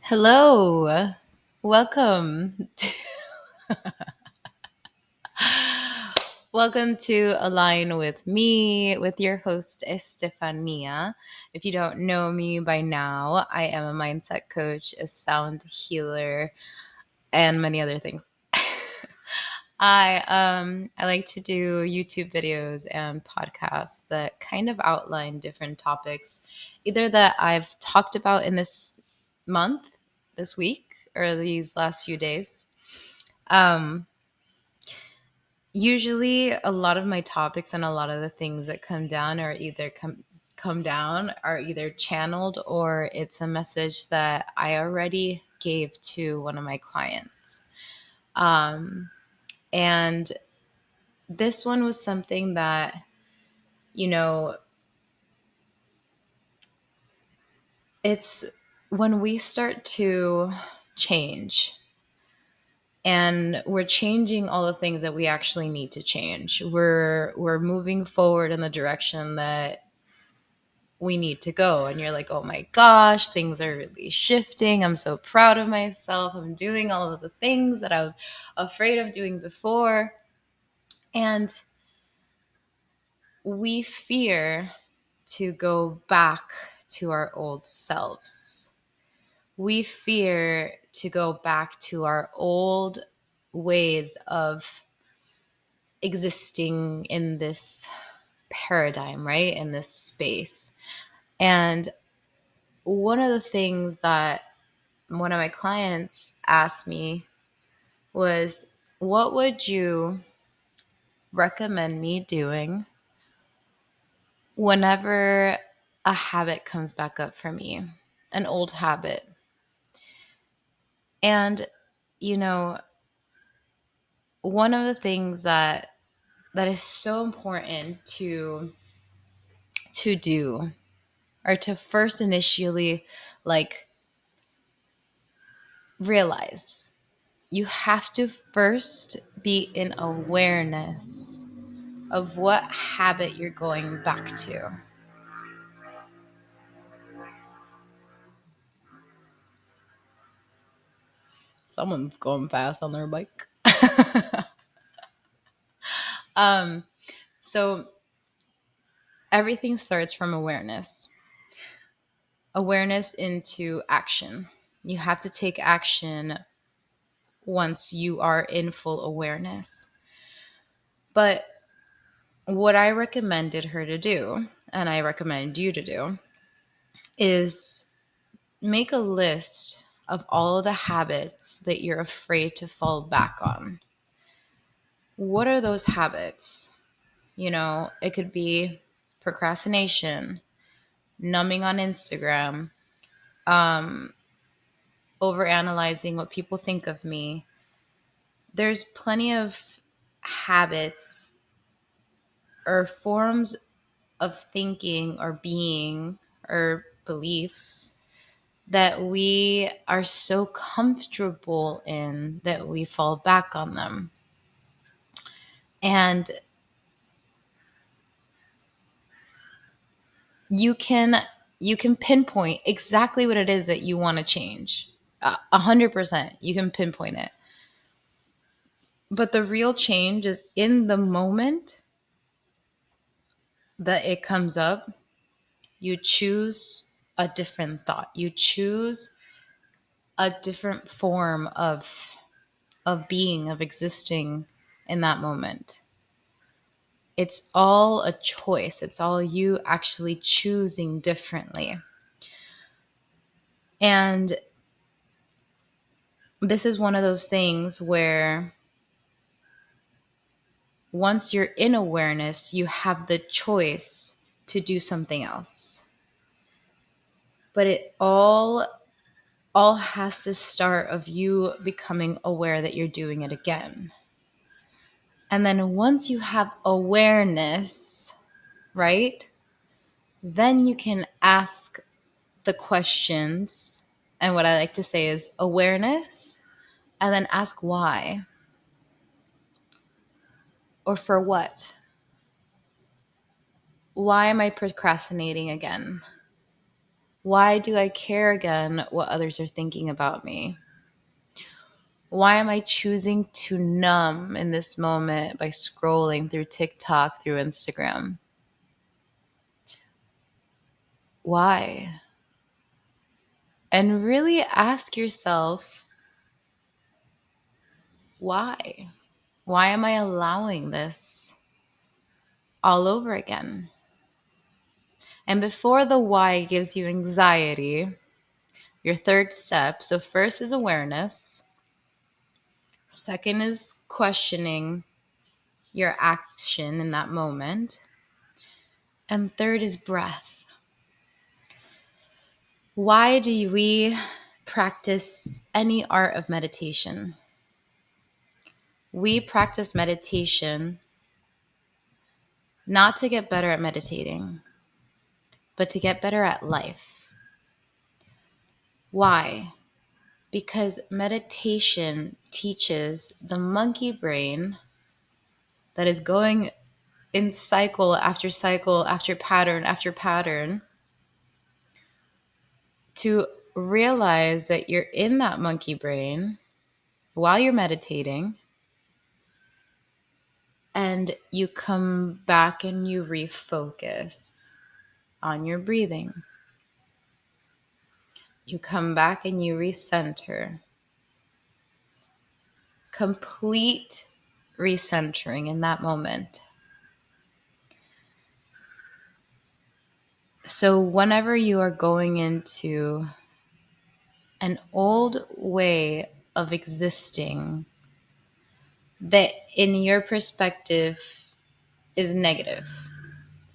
Hello. Welcome. Welcome to Align with me, with your host, Estefania. If you don't know me by now, I am a mindset coach, a sound healer, and many other things. I like to do YouTube videos and podcasts that kind of outline different topics, either that I've talked about in this month, this week, or these last few days. Um, Usually, a lot of my topics and a lot of the things that come down are either come down are either channeled or it's a message that I already gave to one of my clients. And this one was something that, you know, it's when we start to change and we're changing all the things that we actually need to change. We're moving forward in the direction that we need to go. And you're like, oh my gosh, things are really shifting. I'm so proud of myself. I'm doing all of the things that I was afraid of doing before. And we fear to go back to our old selves. We fear to go back to our old ways of existing in this paradigm, right? In this space. And one of the things that one of my clients asked me was, what would you recommend me doing whenever a habit comes back up for me, an old habit? And, you know, one of the things that is so important to do or to first initially like realize, you have to first be in awareness of what habit you're going back to. Someone's going fast on their bike. um, so everything starts from awareness. Awareness into action. You have to take action once you are in full awareness. But what I recommended her to do, and I recommend you to do, is make a list of all of the habits that you're afraid to fall back on. What are those habits? It could be procrastination, numbing on Instagram, um, overanalyzing what people think of me. There's plenty of habits or forms of thinking or being or beliefs that we are so comfortable in that we fall back on them. And you can pinpoint exactly what it is that you want to change. 100%, you can pinpoint it. But the real change is in the moment that it comes up, you choose a different thought. You choose a different form of being, of existing in that moment. It's all a choice. It's all you actually choosing differently. And this is one of those things where once you're in awareness, you have the choice to do something else. But it all has to start of you becoming aware that you're doing it again. And then once you have awareness, right? Then you can ask the questions. And what I like to say is awareness, and then ask why or for what. Why am I procrastinating again? Why do I care again what others are thinking about me? Why am I choosing to numb in this moment by scrolling through TikTok, through Instagram? Why? And really ask yourself, why? Why am I allowing this all over again? And before the why gives you anxiety, your third step, so first is awareness, second is questioning your action in that moment, and third is breath. Why do we practice any art of meditation? We practice meditation not to get better at meditating, but to get better at life. Why? Because meditation teaches the monkey brain that is going in cycle after pattern after pattern to realize that you're in that monkey brain while you're meditating, and you come back and you refocus on your breathing. You come back and you recenter. Complete recentering in that moment. So whenever you are going into an old way of existing that in your perspective is negative,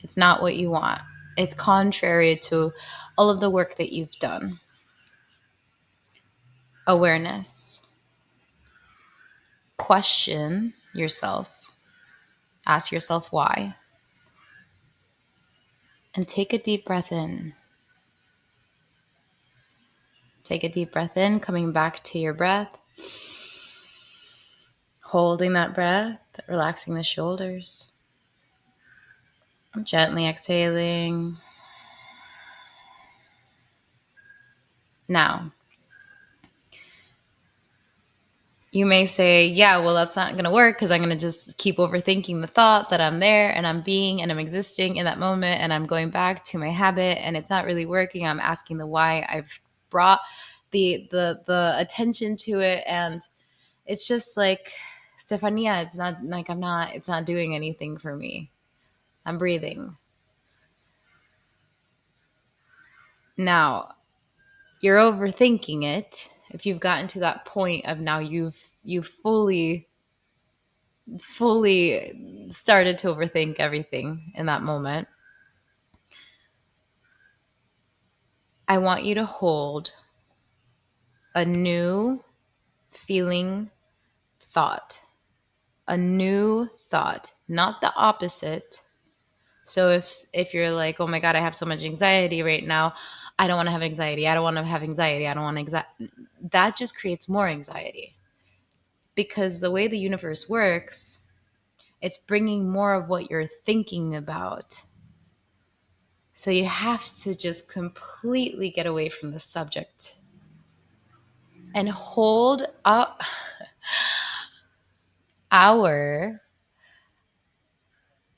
it's not what you want, it's contrary to all of the work that you've done. Awareness. Question yourself. Ask yourself why. And take a deep breath in. Take a deep breath in, coming back to your breath. Holding that breath, relaxing the shoulders. Gently exhaling. Now, you may say, yeah, well, that's not going to work because I'm going to just keep overthinking the thought that I'm there and I'm being and I'm existing in that moment and I'm going back to my habit and it's not really working. I'm asking the why. I've brought the attention to it and it's just like, Estefania, it's not like it's not doing anything for me. I'm breathing. Now, you're overthinking it. If you've gotten to that point of now you've fully started to overthink everything in that moment, I want you to hold a new feeling thought. A new thought, not the opposite. So if you're like, oh my God, I have so much anxiety right now, I don't want to have anxiety. I don't want to have anxiety. I don't want anxiety. That just creates more anxiety. Because the way the universe works, it's bringing more of what you're thinking about. So you have to just completely get away from the subject and hold up. Our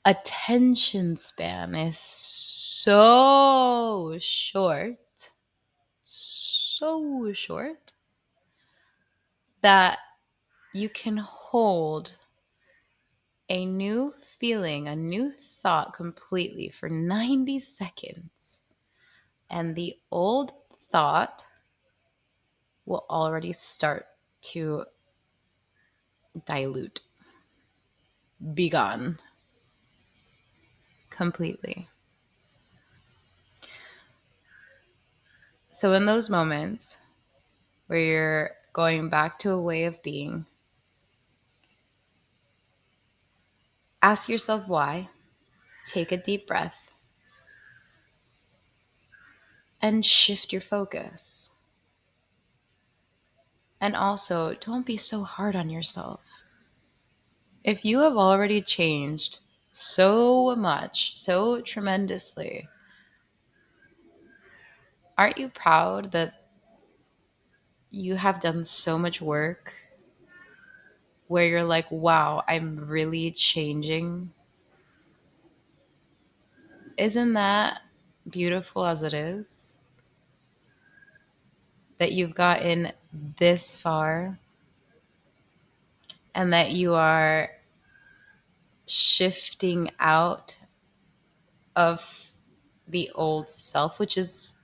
attention span is so short that you can hold a new feeling, a new thought completely for 90 seconds. And the old thought will already start to dilute, be gone completely. So in those moments where you're going back to a way of being, ask yourself why, take a deep breath, and shift your focus. And also, don't be so hard on yourself. If you have already changed so much, so tremendously, aren't you proud that you have done so much work where you're like, wow, I'm really changing? Isn't that beautiful as it is? That you've gotten this far and that you are shifting out of the old self, which is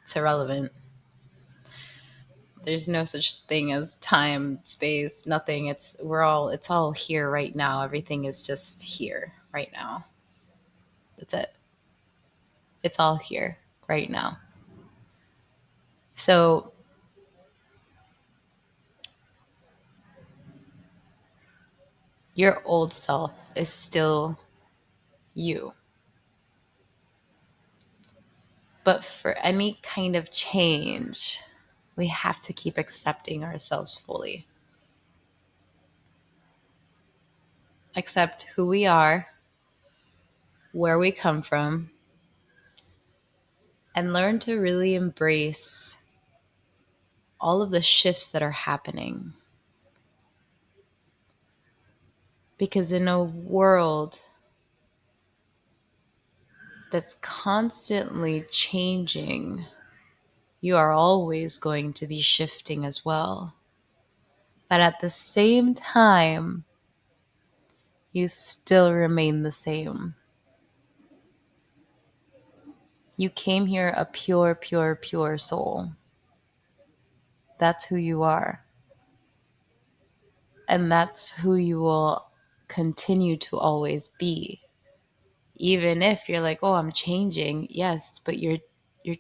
it's irrelevant. There's no such thing as time, space, nothing. It's all here right now. Everything is just here right now. That's it. It's all here right now. So your old self is still you. But for any kind of change, we have to keep accepting ourselves fully. Accept who we are, where we come from, and learn to really embrace all of the shifts that are happening. Because in a world that's constantly changing, you are always going to be shifting as well. But at the same time, you still remain the same. You came here a pure, pure, pure soul. That's who you are. And that's who you will continue to always be. Even if you're like, oh, I'm changing. Yes, but you're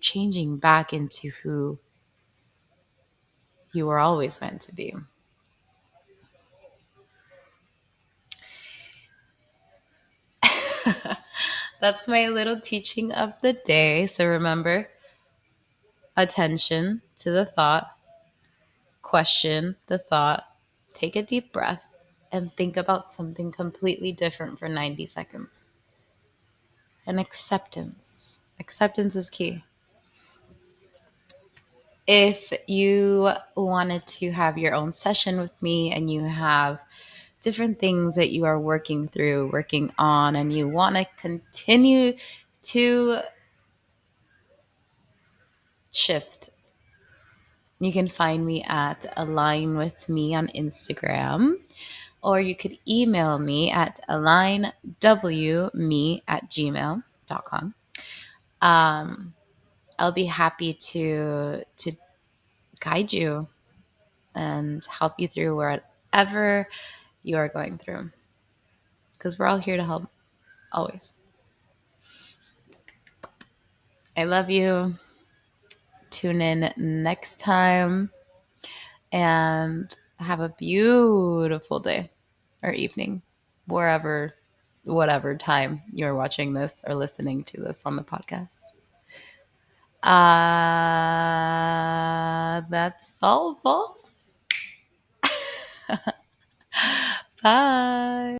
changing back into who you were always meant to be. That's my little teaching of the day. So remember, attention to the thought, question the thought, take a deep breath, and think about something completely different for 90 seconds. And acceptance. Acceptance is key. If you wanted to have your own session with me and you have different things that you are working through, working on, and you want to continue to shift, you can find me at Align With Me on Instagram, or you could email me at alignwme@gmail.com. I'll be happy to guide you and help you through wherever you are going through, because we're all here to help, always. I love you. Tune in next time and have a beautiful day or evening, wherever, whatever time you're watching this or listening to this on the podcast. That's all, folks. Bye.